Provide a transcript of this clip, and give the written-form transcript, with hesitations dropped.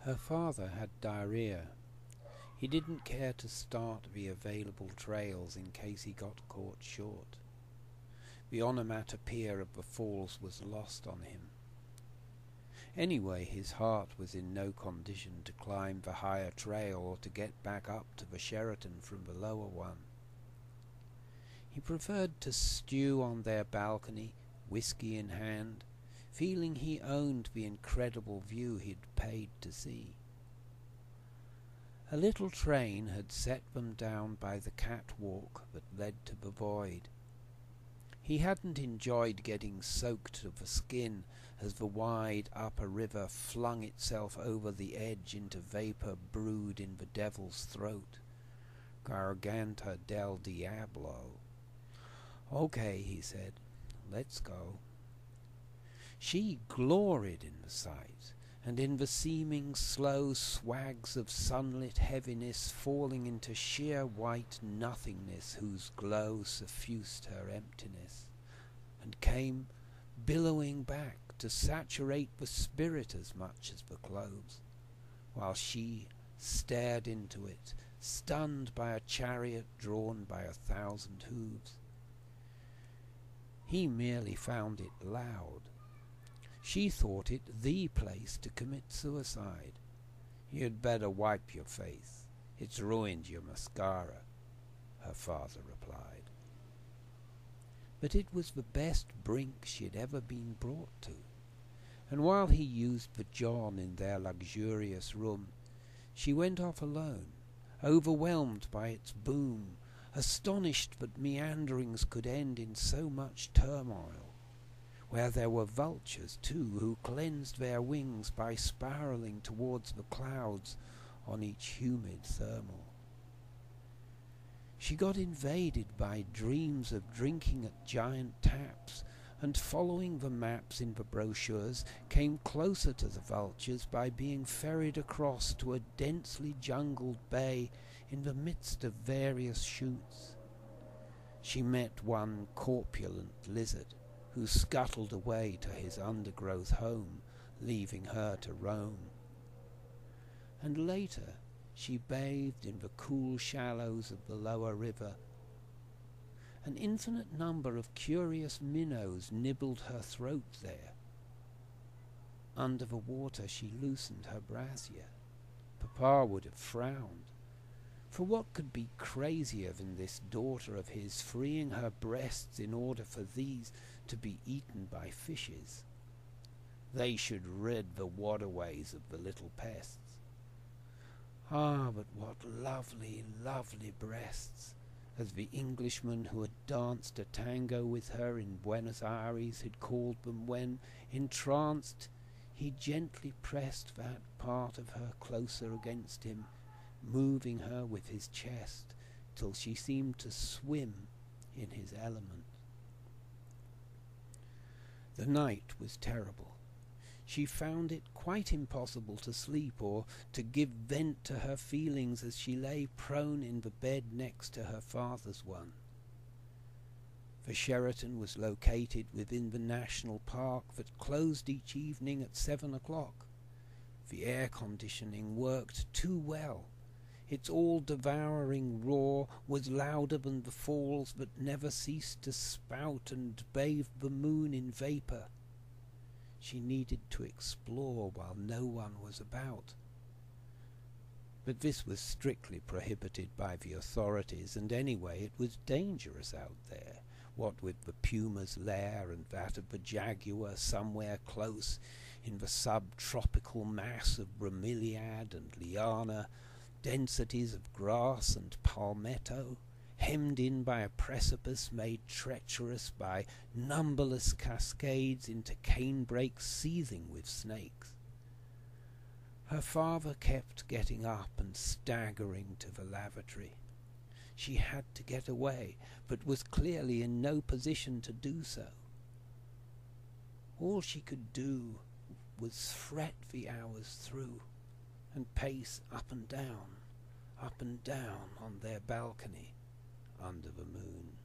Her father had diarrhea. He didn't care to start the available trails in case he got caught short. The onomatopoeia of the falls was lost on him. Anyway, his heart was in no condition to climb the higher trail or to get back up to the Sheraton from the lower one. He preferred to stew on their balcony, whiskey in hand, feeling he owned the incredible view he'd paid to see. A little train had set them down by the catwalk that led to the void. He hadn't enjoyed getting soaked to the skin as the wide upper river flung itself over the edge into vapour brewed in the devil's throat. Garganta del Diablo. "Okay," he said, "let's go." She gloried in the sight, and in the seeming slow swags of sunlit heaviness falling into sheer white nothingness whose glow suffused her emptiness, and came billowing back to saturate the spirit as much as the clothes, while she stared into it, stunned by a chariot drawn by 1,000 hooves. He merely found it loud. She thought it the place to commit suicide. "You'd better wipe your face. It's ruined your mascara," her father replied. But it was the best brink she had ever been brought to, and while he used the John in their luxurious room, she went off alone, overwhelmed by its boom, astonished that meanderings could end in so much turmoil, where there were vultures too who cleansed their wings by spiralling towards the clouds on each humid thermal. She got invaded by dreams of drinking at giant taps, and following the maps in the brochures came closer to the vultures by being ferried across to a densely jungled bay in the midst of various shoots. She met one corpulent lizard who scuttled away to his undergrowth home, leaving her to roam. And later she bathed in the cool shallows of the lower river. An infinite number of curious minnows nibbled her throat there. Under the water she loosened her brassiere. Papa would have frowned. For what could be crazier than this daughter of his freeing her breasts in order for these to be eaten by fishes? They should rid the waterways of the little pests. Ah, but what lovely, lovely breasts, as the Englishman who had danced a tango with her in Buenos Aires had called them when, entranced, he gently pressed that part of her closer against him, moving her with his chest till she seemed to swim in his element. The night was terrible. She found it quite impossible to sleep or to give vent to her feelings as she lay prone in the bed next to her father's one. The Sheraton was located within the national park that closed each evening at 7 o'clock. The air conditioning worked too well. Its all-devouring roar was louder than the falls that never ceased to spout and bathe the moon in vapour. She needed to explore while no one was about. But this was strictly prohibited by the authorities, and anyway it was dangerous out there, what with the puma's lair and that of the jaguar somewhere close in the subtropical mass of bromeliad and liana, densities of grass and palmetto, hemmed in by a precipice made treacherous by numberless cascades into canebrakes seething with snakes. Her father kept getting up and staggering to the lavatory. She had to get away, but was clearly in no position to do so. All she could do was fret the hours through and pace up and down on their balcony under the moon.